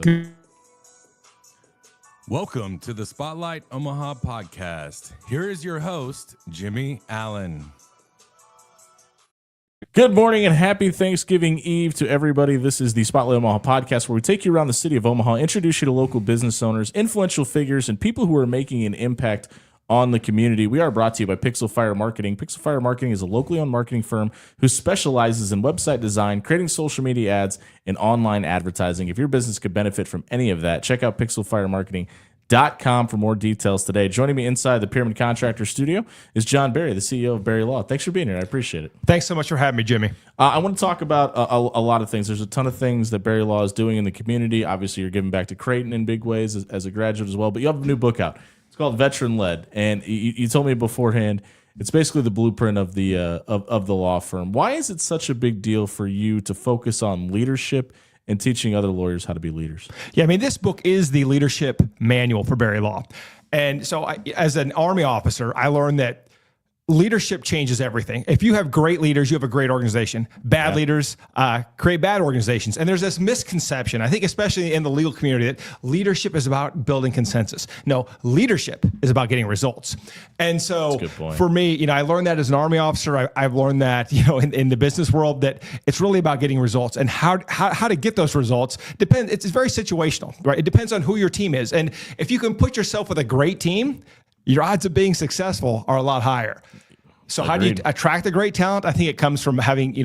So. Welcome to the Spotlight Omaha podcast. Here is your host, Jimmy Allen. Good morning and happy Thanksgiving Eve to everybody. This is the Spotlight Omaha podcast where we take you around the city of Omaha, introduce you to local business owners, influential figures, and people who are making an impact on the community. We are brought to you by Pixel Fire Marketing. Pixel Fire Marketing is a locally owned marketing firm who specializes in website design, creating social media ads, and online advertising. If your business could benefit from any of that, check out pixelfiremarketing.com for more details today. Joining me inside the Pyramid Contractor studio is John Berry, the CEO of Berry Law. Thanks for being here. I appreciate it. Thanks so much for having me, Jimmy. I want to talk about a lot of things. There's a ton of things that Berry Law is doing in the community. Obviously, you're giving back to Creighton in big ways as a graduate as well, but you have a new book out. It's called Veteran Led, and you told me beforehand it's basically the blueprint of the law firm. Why is it such a big deal for you to focus on leadership and teaching other lawyers how to be leaders? Yeah, I mean, this book is the leadership manual for Berry Law. And so as an Army officer, I learned that leadership changes everything. If you have great leaders, you have a great organization. Bad leaders create bad organizations. And there's this misconception, I think especially in the legal community, that leadership is about building consensus. No, leadership is about getting results. And so for me, I learned that as an Army officer. I've learned that, in the business world, that it's really about getting results. And how to get those results depends. It's very situational, right? It depends on who your team is. And if you can put yourself with a great team, your odds of being successful are a lot higher. So Agreed. How do you attract the great talent? I think it comes from having,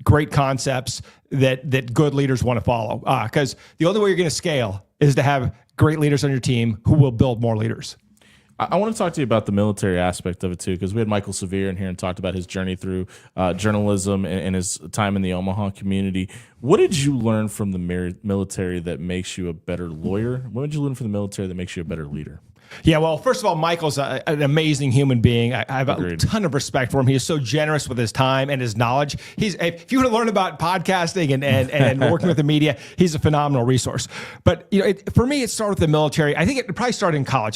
great concepts that good leaders want to follow. Because the only way you're going to scale is to have great leaders on your team who will build more leaders. I want to talk to you about the military aspect of it too, because we had Michael Severe in here and talked about his journey through journalism and his time in the Omaha community. What did you learn from the military that makes you a better lawyer? What did you learn from the military that makes you a better leader? Yeah, well, first of all, Michael's an amazing human being. I have a ton of respect for him. He is so generous with his time and his knowledge. If you want to learn about podcasting and working with the media, he's a phenomenal resource. But for me, it started with the military. I think it probably started in college.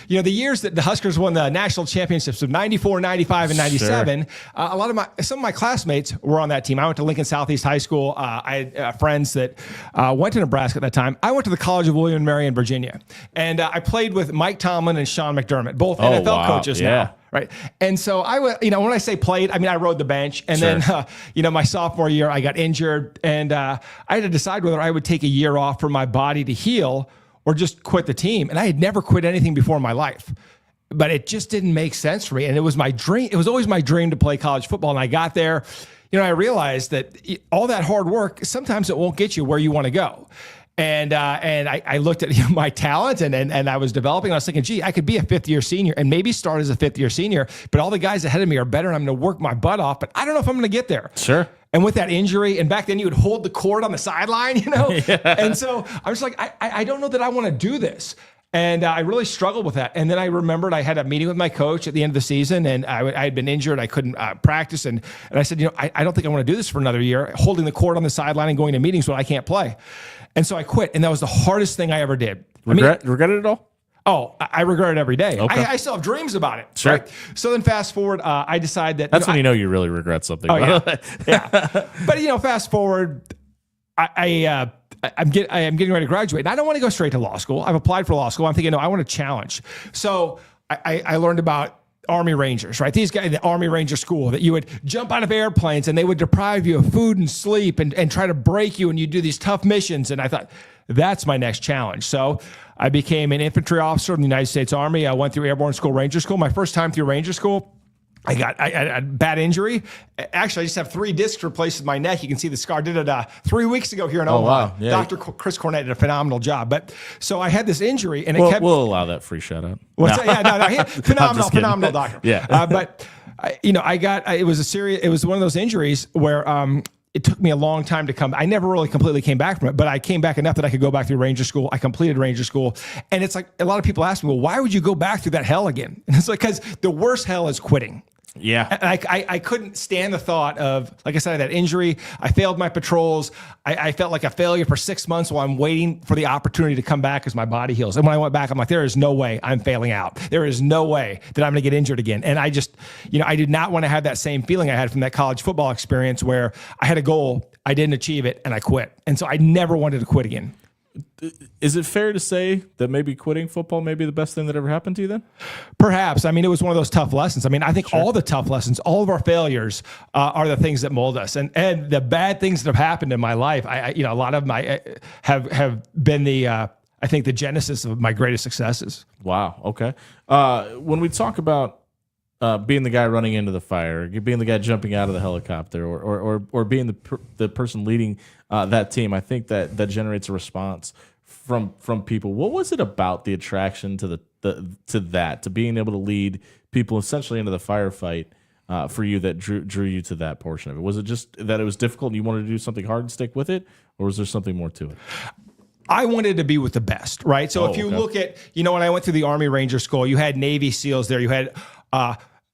The years that the Huskers won the national championships of 94, 95, and 97, sure. Some of my classmates were on that team. I went to Lincoln Southeast High School. I had friends that went to Nebraska at that time. I went to the College of William and Mary in Virginia, and I played with Mike Tomlin and Sean McDermott, both NFL coaches now, right? And so when I say played, I mean I rode the bench, and sure. Then my sophomore year I got injured, and I had to decide whether I would take a year off for my body to heal or just quit the team. And I had never quit anything before in my life, but it just didn't make sense for me. And it was my dream. It was always my dream to play college football, and I got there. I realized that all that hard work, sometimes it won't get you where you want to go. And I looked at my talent and I was developing. And I was thinking, gee, I could be a fifth-year senior and maybe start as a fifth-year senior, but all the guys ahead of me are better, and I'm going to work my butt off, but I don't know if I'm going to get there. Sure. And with that injury, and back then you would hold the cord on the sideline, Yeah. And so I was like, I don't know that I want to do this. And I really struggled with that. And then I remembered I had a meeting with my coach at the end of the season, and I had been injured. I couldn't practice. And I said, I don't think I want to do this for another year, holding the cord on the sideline and going to meetings when I can't play. And so I quit. And that was the hardest thing I ever did. Regret it at all? Oh, I regret it every day. Okay. I still have dreams about it. Sure. Right? So then fast forward, I decide that... That's when you really regret something. Oh, yeah. Yeah. But, fast forward, I'm getting ready to graduate, and I don't want to go straight to law school. I've applied for law school. I'm thinking, no, I want a challenge. So I learned about Army Rangers, right? These guys, the Army Ranger School, that you would jump out of airplanes and they would deprive you of food and sleep and try to break you, and you do these tough missions. And I thought, that's my next challenge. So I became an infantry officer in the United States Army. I went through Airborne School, Ranger School. My first time through Ranger School, I had a bad injury. Actually, I just have 3 discs replaced in my neck. You can see the scar. Did it 3 weeks ago here in Omaha. Wow. Yeah. Dr. Chris Cornett did a phenomenal job. But so I had this injury, and we'll allow that free shout out. What's that? Yeah, phenomenal doctor. Yeah. But it was one of those injuries where it took me a long time to come. I never really completely came back from it, but I came back enough that I could go back through Ranger School. I completed Ranger School. And it's like a lot of people ask me, well, why would you go back through that hell again? And it's like, because the worst hell is quitting. Yeah. And I couldn't stand the thought of, like I said, that injury. I failed my patrols. I felt like a failure for 6 months while I'm waiting for the opportunity to come back as my body heals. And when I went back, I'm like, there is no way I'm failing out. There is no way that I'm going to get injured again. And I just, I did not want to have that same feeling I had from that college football experience where I had a goal, I didn't achieve it, and I quit. And so I never wanted to quit again. Is it fair to say that maybe quitting football may be the best thing that ever happened to you then? Perhaps. I mean, it was one of those tough lessons. I mean, I think all the tough lessons, all of our failures are the things that mold us. And the bad things that have happened in my life, a lot of them have been I think the genesis of my greatest successes. Wow. Okay. When we talk about being the guy running into the fire, being the guy jumping out of the helicopter, or being the person leading that team, I think that generates a response from people. What was it about the attraction to to being able to lead people essentially into the firefight for you that drew you to that portion of it? Was it just that it was difficult and you wanted to do something hard and stick with it, or was there something more to it? I wanted to be with the best, right? So if you look at, when I went through the Army Ranger School, you had Navy SEALs there, you had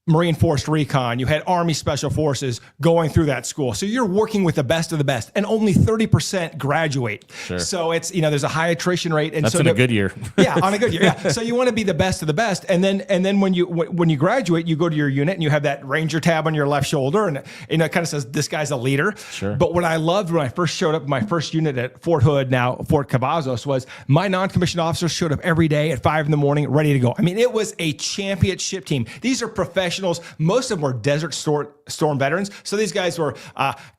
Marine Force Recon, you had Army Special Forces going through that school. So you're working with the best of the best, and only 30% graduate. Sure. So it's, there's a high attrition rate. And that's so in a good year. Yeah, on a good year. Yeah. So you want to be the best of the best. And then when you graduate, you go to your unit and you have that Ranger tab on your left shoulder, and it kind of says, this guy's a leader. Sure. But what I loved when I first showed up, my first unit at Fort Hood, now Fort Cavazos, was my non-commissioned officers showed up every day at 5 a.m, ready to go. I mean, it was a championship team. These are professionals. Most of them were Desert Storm veterans. So these guys were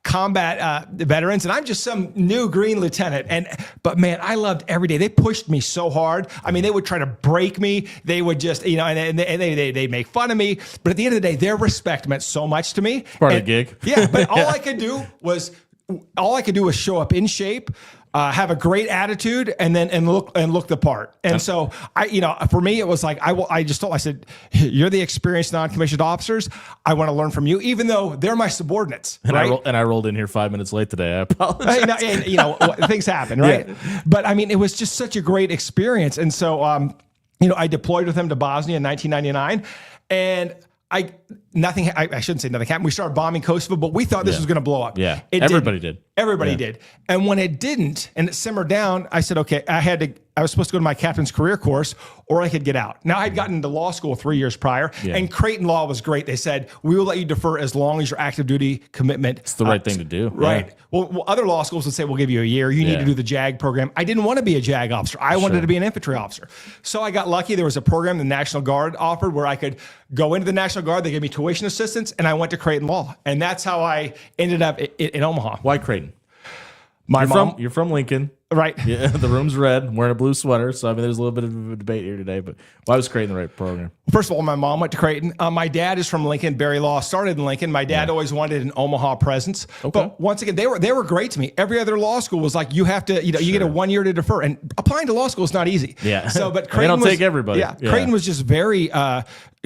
combat veterans, and I'm just some new green lieutenant. But man, I loved every day. They pushed me so hard. I mean, they would try to break me. They would just, and they'd make fun of me. But at the end of the day, their respect meant so much to me. Part of the gig. Yeah, but all I could do was show up in shape, have a great attitude, and look the part. And so for me, it was like, I said, you're the experienced non-commissioned officers. I want to learn from you, even though they're my subordinates. And right? I rolled in here 5 minutes late today. I apologize. Things happen, right? Yeah. But I mean, it was just such a great experience. And so, I deployed with them to Bosnia in 1999, and I shouldn't say nothing happened. We started bombing Kosovo, but we thought this was going to blow up. Yeah, everybody did. Everybody did. And when it didn't, and it simmered down, I said, okay, I was supposed to go to my captain's career course, or I could get out. Now, I'd gotten into law school 3 years prior, and Creighton Law was great. They said, we will let you defer as long as your active duty commitment. It's the right thing to do. Right. Yeah. Well, other law schools would say, we'll give you a year. You need to do the JAG program. I didn't want to be a JAG officer. I wanted to be an infantry officer. So I got lucky. There was a program the National Guard offered where I could go into the National Guard. They gave me tuition assistance, and I went to Creighton Law. And that's how I ended up in Omaha. Why Creighton? You're from Lincoln. Right. Yeah, the room's red. I'm wearing a blue sweater. So, I mean, there's a little bit of a debate here today. But why was Creighton the right program? First of all, my mom went to Creighton. My dad is from Lincoln. Barry Law started in Lincoln. My dad always wanted an Omaha presence. Okay. But once again, they were great to me. Every other law school was like, you have to, you get a 1 year to defer. And applying to law school is not easy. Yeah. So, but Creighton they don't take everybody. Yeah. Creighton was just very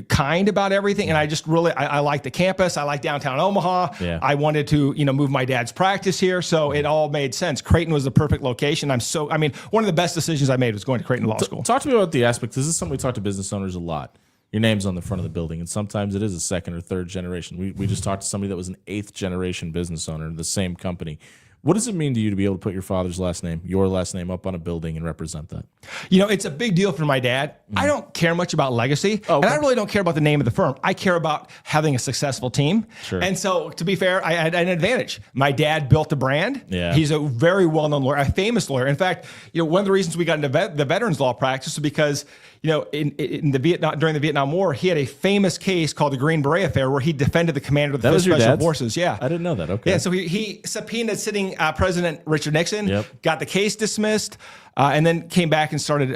kind about everything. And I just really, I like the campus. I like downtown Omaha. Yeah. I wanted to, move my dad's practice here. So it all made sense. Creighton was the perfect location. One of the best decisions I made was going to Creighton Law School. Talk to me about the aspect. This is something we talk to business owners a lot. Your name's on the front of the building, and sometimes it is a second or third generation. We just talked to somebody that was an 8th generation business owner in the same company. What does it mean to you to be able to put your father's last name, your last name, up on a building and represent that? It's a big deal for my dad. I don't care much about legacy, and I really don't care about the name of the firm. I care about having a successful team. Sure. And so, to be fair, I had an advantage. My dad built the brand. Yeah. He's a very well-known lawyer, a famous lawyer. In fact, one of the reasons we got into the veterans law practice was because during the Vietnam War, he had a famous case called the Green Beret Affair where he defended the commander of the Fifth Special Forces. Yeah, I didn't know that. Okay. Yeah, so he subpoenaed sitting President Richard Nixon, got the case dismissed, and then came back and started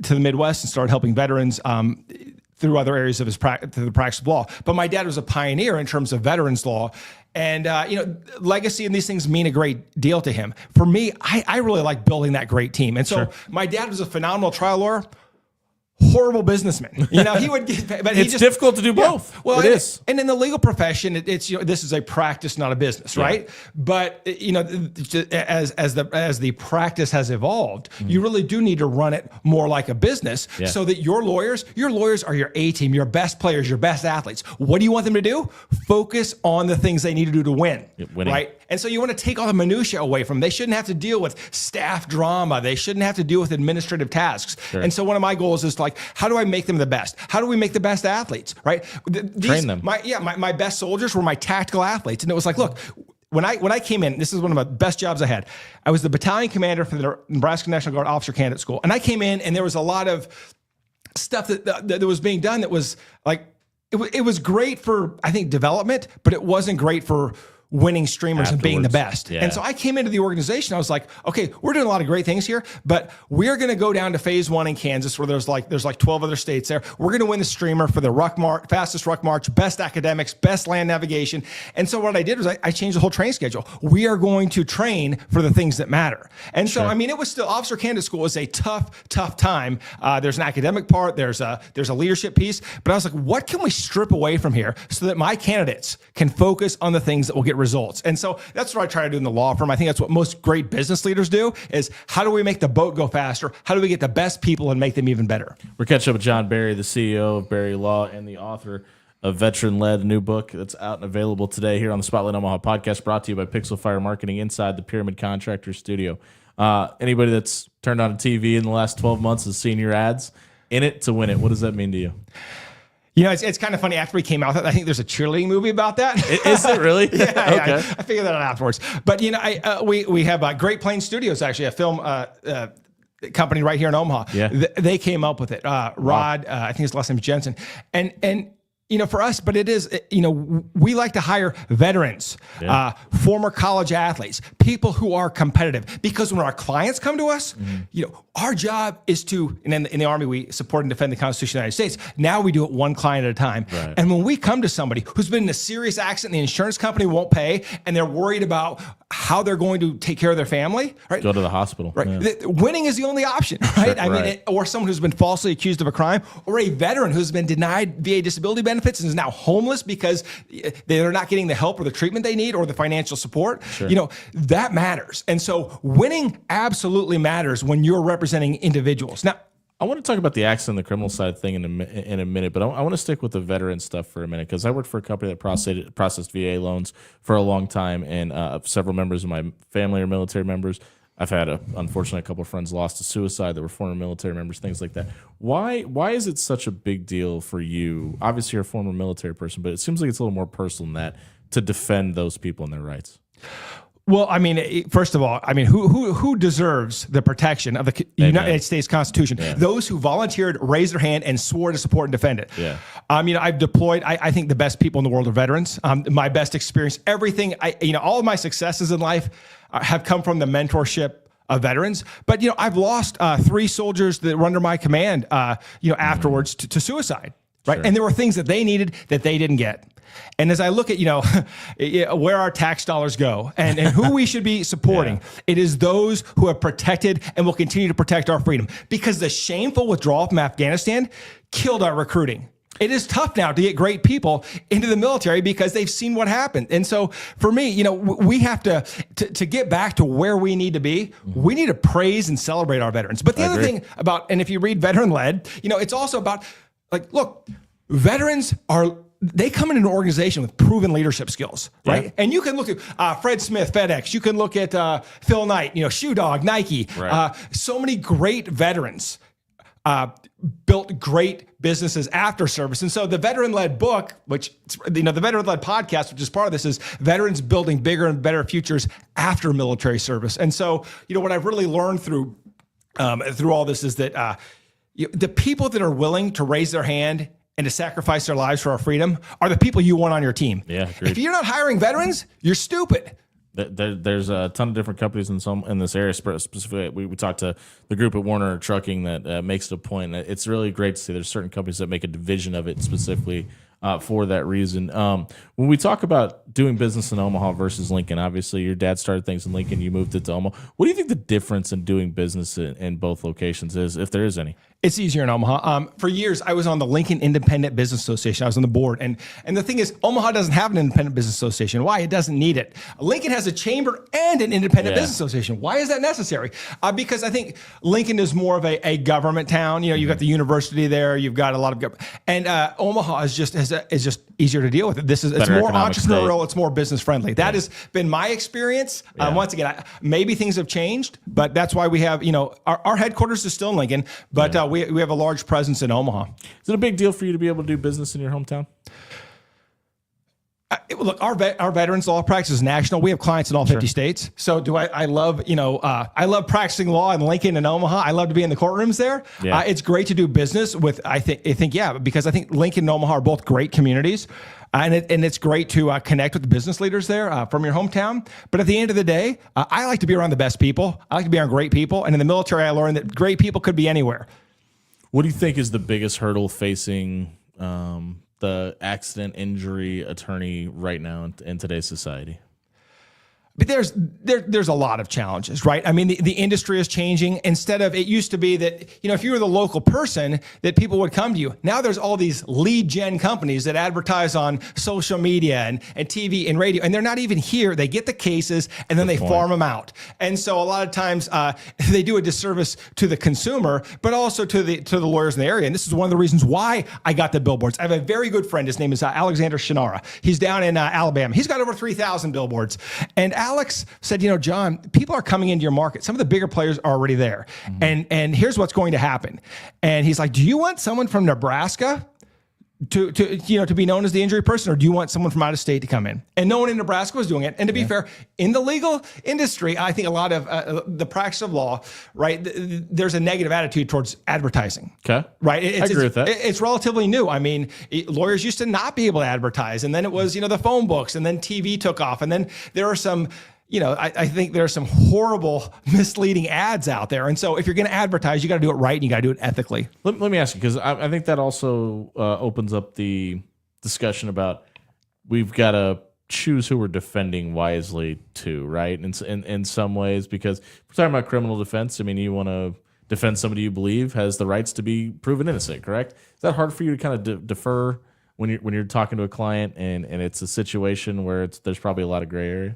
to the Midwest and started helping veterans through other areas of through the practice of law. But my dad was a pioneer in terms of veterans law. And, legacy and these things mean a great deal to him. For me, I really like building that great team. And so my dad was a phenomenal trial lawyer. Horrible businessman. He would get, but it's difficult to do both. Yeah. Well, it is. And in the legal profession, it's this is a practice, not a business, right? But as the practice has evolved, you really do need to run it more like a business, so that your lawyers are your A team, your best players, your best athletes. What do you want them to do? Focus on the things they need to do to win, right? And so you want to take all the minutia away from them. They shouldn't have to deal with staff drama. They shouldn't have to deal with administrative tasks. Sure. And so one of my goals is like, how do I make them the best? How do we make the best athletes, right? Train them. My best soldiers were my tactical athletes. And it was like, look, when I came in, this is one of the best jobs I had. I was the battalion commander for the Nebraska National Guard Officer Candidate School. And I came in and there was a lot of stuff that was being done that was like, it was great for, I think, development, but it wasn't great for winning streamers and being the best. Yeah. And so I came into the organization. I was like, okay, we're doing a lot of great things here, but we're going to go down to phase 1 in Kansas where there's like 12 other states there. We're going to win the streamer for the fastest ruck march, best academics, best land navigation. And so what I did was I changed the whole training schedule. We are going to train for the things that matter. And so, I mean, it was still Officer Candidate School was a tough time. There's an academic part. There's a leadership piece, but I was like, what can we strip away from here so that my candidates can focus on the things that will get results? And so that's what I try to do in the law firm. I think that's what most great business leaders do is how do we make the boat go faster? How do we get the best people and make them even better? We're catching up with John Barry, the CEO of Barry Law and the author of Veteran Led, a new book that's out and available today here on the Spotlight Omaha podcast, brought to you by Pixel Fire Marketing inside the Pyramid Contractor Studio. Anybody that's turned on a TV in the last 12 months has seen your ads. In it to win it. What does that mean to you? You know, it's kind of funny. After we came out, I think there's a cheerleading movie about that. Is it really? Yeah, okay. I figured that out afterwards. But you know, we have Great Plains Studios, actually, a film company right here in Omaha. Yeah. They came up with it. Rod, I think his last name's Jensen, and you know, for us, but it is, you know, we like to hire veterans, former college athletes, people who are competitive, because when our clients come to us, you know, our job is to, and in the Army, we support and defend the Constitution of the United States. Now we do it one client at a time. Right. And when we come to somebody who's been in a serious accident, the insurance company won't pay, and they're worried about how they're going to take care of their family, right? Go to the hospital. Right. Yeah. Winning is the only option, right? Sure, I mean, right. or someone who's been falsely accused of a crime, or a veteran who's been denied VA disability benefits and is now homeless because they're not getting the help or the treatment they need or the financial support. Sure. You know, that matters. And so winning absolutely matters when you're representing individuals. Now, I want to talk about the accident, the criminal side thing in a minute, but I want to stick with the veteran stuff for a minute because I worked for a company that processed VA loans for a long time, and several members of my family are military members. I've had, unfortunately, a couple of friends lost to suicide that were former military members, things like that. Why is it such a big deal for you? Obviously, you're a former military person, but it seems like it's a little more personal than that to defend those people and their rights. well, I mean, first of all, I mean, who deserves the protection of the United States Constitution? Yeah. Those who volunteered, raised their hand, and swore to support and defend it. Yeah. You know, I've deployed. I think the best people in the world are veterans. My best experience, everything. All of my successes in life have come from the mentorship of veterans. But you know, I've lost 3 soldiers that were under my command. Afterwards to suicide. Right. Sure. And there were things that they needed that they didn't get. And as I look at, where our tax dollars go and who we should be supporting, it is those who have protected and will continue to protect our freedom, because the shameful withdrawal from Afghanistan killed our recruiting. It is tough now to get great people into the military because they've seen what happened. And so for me, we have to get back to where we need to be. We need to praise and celebrate our veterans. But the other thing about, and if you read Veteran Led, it's also about, look, veterans they come in an organization with proven leadership skills, right? Yeah. And you can look at Fred Smith, FedEx. You can look at Phil Knight, Shoe Dog, Nike. Right. So many great veterans built great businesses after service. And so the Veteran-Led book, which, the Veteran-Led podcast, which is part of this, is veterans building bigger and better futures after military service. And so, what I've really learned through all this is that the people that are willing to raise their hand and to sacrifice their lives for our freedom are the people you want on your team. Yeah, agreed. If you're not hiring veterans, you're stupid. There's a ton of different companies in this area. Specifically, we talked to the group at Warner Trucking that makes it a point. It's really great to see there's certain companies that make a division of it specifically for that reason. When we talk about doing business in Omaha versus Lincoln, obviously your dad started things in Lincoln, you moved it to Omaha. What do you think the difference in doing business in both locations is, if there is any? It's easier in Omaha. For years, I was on the Lincoln Independent Business Association. I was on the board. And the thing is, Omaha doesn't have an independent business association. Why? It doesn't need it. Lincoln has a chamber and an independent business association. Why is that necessary? Because I think Lincoln is more of a government town. You've got the university there. You've got a lot of government. And Omaha is just easier to deal with. It's more entrepreneurial. It's more business friendly. That has been my experience. Once again, maybe things have changed, but that's why we have, our headquarters is still in Lincoln, but we have a large presence in Omaha. Is it a big deal for you to be able to do business in your hometown? Look, our veterans law practice is national. We have clients in all 50 states. So I love, I love practicing law in Lincoln and Omaha. I love to be in the courtrooms there. Yeah. It's great to do business with, because I think Lincoln and Omaha are both great communities. And it's great to connect with the business leaders there from your hometown. But at the end of the day, I like to be around the best people. I like to be around great people. And in the military, I learned that great people could be anywhere. What do you think is the biggest hurdle facing the accident injury attorney right now in today's society? But there's a lot of challenges, right? I mean, the industry is changing. Instead of, it used to be that, if you were the local person, that people would come to you. Now there's all these lead gen companies that advertise on social media and TV and radio, and they're not even here. They get the cases and then they farm them out. And so a lot of times they do a disservice to the consumer, but also to the lawyers in the area. And this is one of the reasons why I got the billboards. I have a very good friend. His name is Alexander Shinara. He's down in Alabama. He's got over 3,000 billboards. And Alex said, John, people are coming into your market. Some of the bigger players are already there. Mm-hmm. And here's what's going to happen. And he's like, do you want someone from Nebraska to be known as the injury person, or do you want someone from out of state to come in? And no one in Nebraska was doing it. And to be fair, in the legal industry, I think a lot of the practice of law, right, there's a negative attitude towards advertising. Okay. Right. I agree with that. It's relatively new. I mean, lawyers used to not be able to advertise, and then it was, the phone books, and then TV took off, and then there are some, I think there are some horrible, misleading ads out there. And so if you're going to advertise, you got to do it right, and you got to do it ethically. Let me ask you, because I think that also opens up the discussion about we've got to choose who we're defending wisely too, right? In some ways, because we're talking about criminal defense. I mean, you want to defend somebody you believe has the rights to be proven innocent, correct? Is that hard for you to kind of defer when you're talking to a client and it's a situation where there's probably a lot of gray area?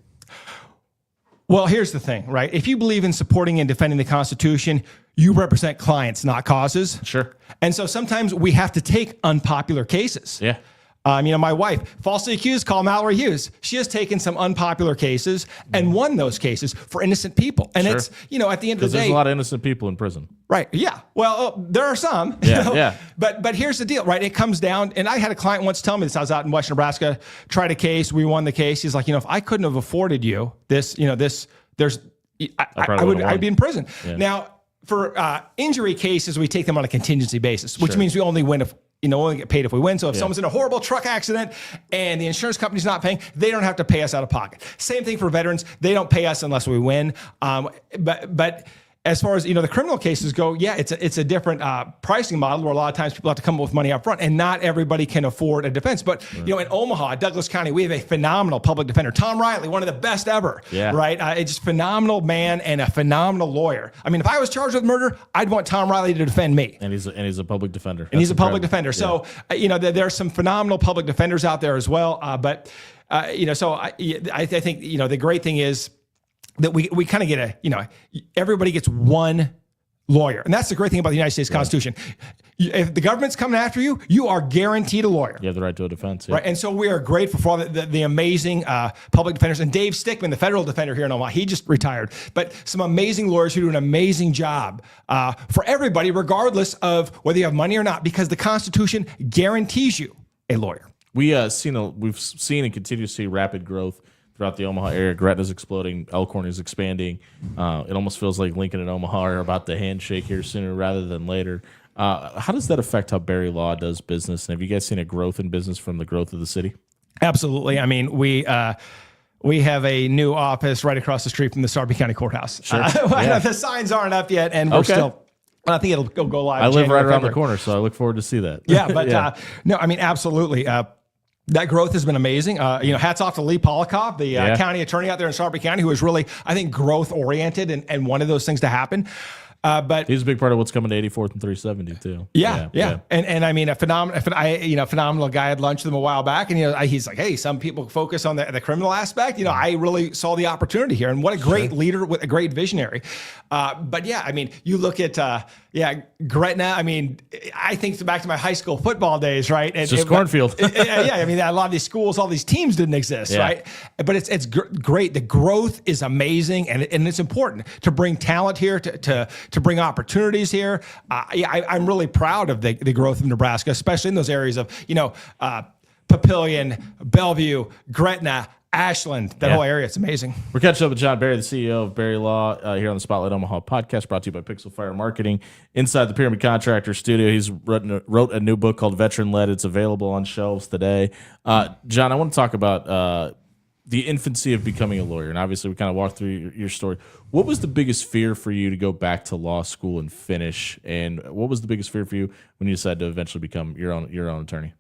Well, here's the thing, right? If you believe in supporting and defending the Constitution, you represent clients, not causes. Sure. And so sometimes we have to take unpopular cases. Yeah. My wife, falsely accused, call Mallory Hughes. She has taken some unpopular cases and won those cases for innocent people. And it's, at the end of the day, there's a lot of innocent people in prison. Right. Yeah. Well, there are some. Yeah. Yeah. But here's the deal, right? It comes down, and I had a client once tell me this. I was out in Western Nebraska, tried a case. We won the case. He's like, if I couldn't have afforded you this, I'd be in prison. Yeah. Now, for injury cases, we take them on a contingency basis, which means we only win if. Only get paid if we win. So if someone's in a horrible truck accident and the insurance company's not paying, they don't have to pay us out of pocket. Same thing for veterans. They don't pay us unless we win. But as far as, the criminal cases go, it's a different pricing model where a lot of times people have to come up with money up front, and not everybody can afford a defense. But, in Omaha, Douglas County, we have a phenomenal public defender. Tom Riley, one of the best ever, right? It's just a phenomenal man and a phenomenal lawyer. I mean, if I was charged with murder, I'd want Tom Riley to defend me. And he's a public defender. And he's a public defender. So, there's some phenomenal public defenders out there as well. So I think, the great thing is, that we kind of get everybody gets one lawyer. And that's the great thing about the United States Constitution. If the government's coming after you, you are guaranteed a lawyer. You have the right to a defense. Yeah. Right. And so we are grateful for all the amazing public defenders. And Dave Stickman, the federal defender here in Omaha, he just retired. But some amazing lawyers who do an amazing job for everybody, regardless of whether you have money or not, because the Constitution guarantees you a lawyer. We've seen and continue to see rapid growth throughout the Omaha area. Gretna's exploding. Elkhorn is expanding. It almost feels like Lincoln and Omaha are about to handshake here sooner rather than later. How does that affect how Barry Law does business? And have you guys seen a growth in business from the growth of the city? Absolutely. I mean, we have a new office right across the street from the Sarpy County Courthouse. Sure. The signs aren't up yet, and we're still... I think it'll go live. I live right around the corner, so I look forward to see that. Yeah, but no, I mean, absolutely. That growth has been amazing. Hats off to Lee Polikoff, the county attorney out there in Sarpy County, who is really, I think, growth oriented and wanted those things to happen. But he's a big part of what's coming to 84th and 370 too. Yeah. And I mean, a phenomenal guy. I had lunch with him a while back, and he's like, hey, some people focus on the criminal aspect. I really saw the opportunity here, and what a great leader with a great visionary. But yeah, I mean, you look at Gretna. I mean, I think back to my high school football days, right? It's just cornfield. I mean, a lot of these schools, all these teams didn't exist, right? But it's great. The growth is amazing, and it's important to bring talent here, to bring opportunities here. I'm really proud of the growth of Nebraska, especially in those areas of, Papillion, Bellevue, Gretna, Ashland, that whole area. It's amazing. We're catching up with John Barry, the CEO of Barry Law, here on the Spotlight Omaha podcast, brought to you by Pixel Fire Marketing. Inside the Pyramid Contractor Studio, he's wrote a new book called Veteran Led. It's available on shelves today. John, I want to talk about the infancy of becoming a lawyer, and obviously we kind of walked through your story. What was the biggest fear for you to go back to law school and finish, and what was the biggest fear for you when you decided to eventually become your own attorney?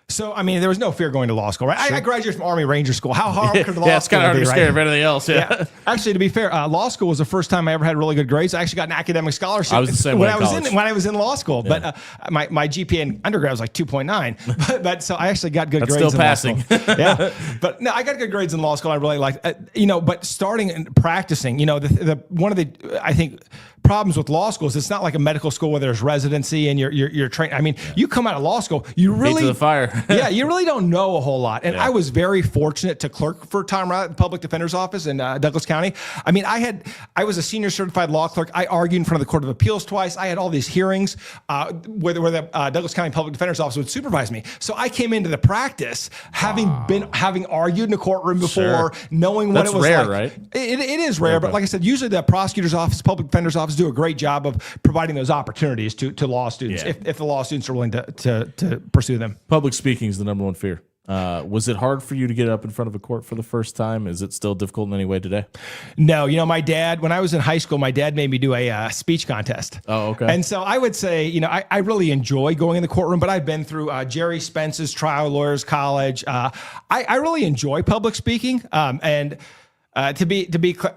So, I mean, there was no fear going to law school, right? Sure. I graduated from Army Ranger School. How hard could law school be? It's kind of hard to be scared of anything else. Yeah. Actually, to be fair, law school was the first time I ever had really good grades. I actually got an academic scholarship. I was the same when way when I was in law school. Yeah. But my GPA in undergrad was like 2.9. but so I actually got good grades. Still in passing. Law school. Yeah. But no, I got good grades in law school. I really liked, but starting and practicing, one of the, I think, problems with law schools, it's not like a medical school where there's residency and you're trained. I mean, you come out of law school, you really, to the fire. you really don't know a whole lot. And I was very fortunate to clerk for Tom Riley at the Public Defender's Office in Douglas County. I mean, I was a senior certified law clerk. I argued in front of the Court of Appeals twice. I had all these hearings where the Douglas County Public Defender's Office would supervise me. So I came into the practice having argued in a courtroom before, knowing what it was rare, like. Right? It is rare, but like I said, usually the prosecutor's office, public defender's office do a great job of providing those opportunities to law students if the law students are willing to pursue them. Public speaking is the number one fear. Was it hard for you to get up in front of a court for the first time? Is it still difficult in any way today? No, my dad, when I was in high school, my dad made me do a speech contest. Oh, okay. And so I would say, I really enjoy going in the courtroom, but I've been through Jerry Spence's Trial Lawyers College. I really enjoy public speaking. And to be clear,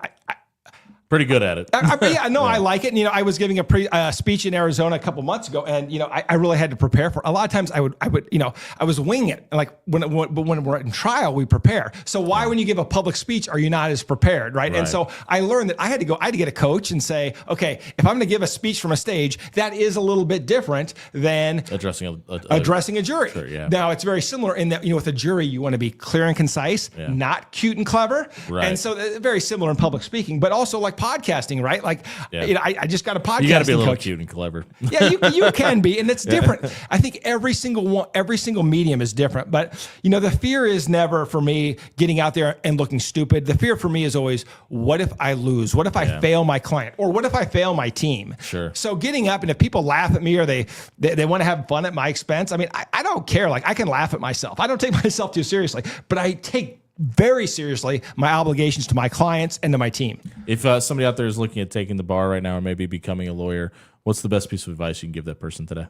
pretty good at it. I like it. And, I was giving a speech in Arizona a couple months ago, and I really had to prepare for it. A lot of times I was winging it. Like when we're in trial, we prepare. So why, when you give a public speech, are you not as prepared, right? And so I learned that I had to get a coach and say, okay, if I'm going to give a speech from a stage, that is a little bit different than addressing a jury. Sure, yeah. Now it's very similar in that with a jury, you want to be clear and concise, not cute and clever. Right. And so very similar in public speaking, but also like podcasting, right? Like, I just got a podcast. You got to be a little cute and clever. Yeah, you can be, and it's different. I think every single medium is different. But the fear is never for me getting out there and looking stupid. The fear for me is always, what if I lose? What if I fail my client? Or what if I fail my team? Sure. So getting up, and if people laugh at me or they want to have fun at my expense, I mean, I don't care. Like, I can laugh at myself. I don't take myself too seriously, but I take very seriously my obligations to my clients and to my team. If somebody out there is looking at taking the bar right now or maybe becoming a lawyer, what's the best piece of advice you can give that person today?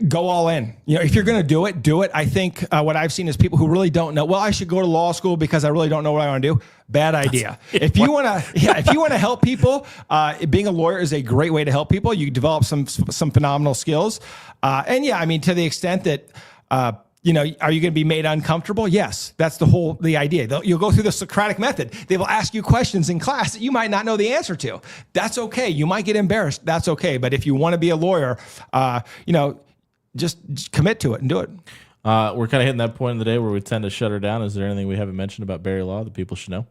Go all in. If you're going to do it. I think what I've seen is people who really don't know, well, I should go to law school because I really don't know what I want to do. Bad idea. If you want to help people, being a lawyer is a great way to help people. You develop some phenomenal skills. To the extent that, are you going to be made uncomfortable? Yes, that's the idea. You'll go through the Socratic method. They will ask you questions in class that you might not know the answer to. That's okay. You might get embarrassed. That's okay. But if you want to be a lawyer, just commit to it and do it. We're kind of hitting that point in the day where we tend to shut her down. Is there anything we haven't mentioned about Barry Law that people should know?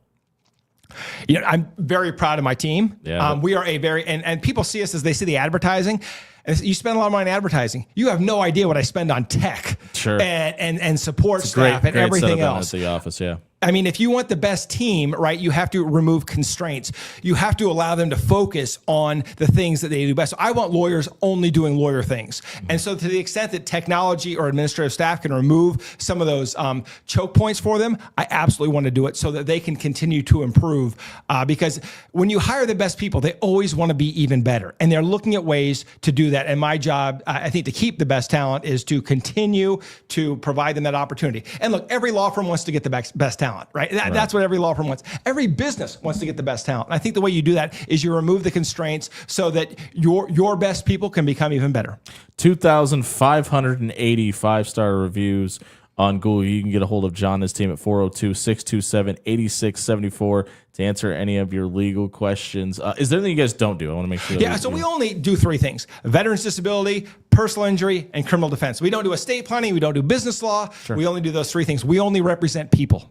I'm very proud of my team. Yeah, we are and people see us as they see the advertising. And you spend a lot of money on advertising. You have no idea what I spend on tech, and support staff and everything else. At the office, yeah. I mean, if you want the best team, right, you have to remove constraints. You have to allow them to focus on the things that they do best. So I want lawyers only doing lawyer things. And so to the extent that technology or administrative staff can remove some of those choke points for them, I absolutely want to do it so that they can continue to improve. Because when you hire the best people, they always want to be even better. And they're looking at ways to do that. And my job, I think, to keep the best talent is to continue to provide them that opportunity. And look, every law firm wants to get the best talent. Right? That's what every law firm wants. Every business wants to get the best talent. And I think the way you do that is you remove the constraints so that your best people can become even better. 2,580 five-star reviews on Google. You can get a hold of John and his team at 402-627-8674 to answer any of your legal questions. Is there anything you guys don't do? I want to make sure. So we only do three things: veterans disability, personal injury, and criminal defense. We don't do estate planning. We don't do business law. Sure. We only do those three things. We only represent people.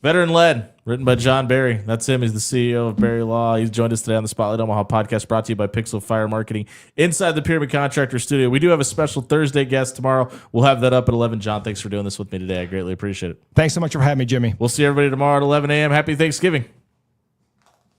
Veteran Led, written by John Barry. That's him. He's the CEO of Barry Law. He's joined us today on the Spotlight Omaha podcast, brought to you by Pixel Fire Marketing inside the Pyramid Contractor Studio. We do have a special Thursday guest tomorrow. We'll have that up at 11. John, thanks for doing this with me today. I greatly appreciate it. Thanks so much for having me, Jimmy. We'll see everybody tomorrow at 11 a.m. Happy Thanksgiving.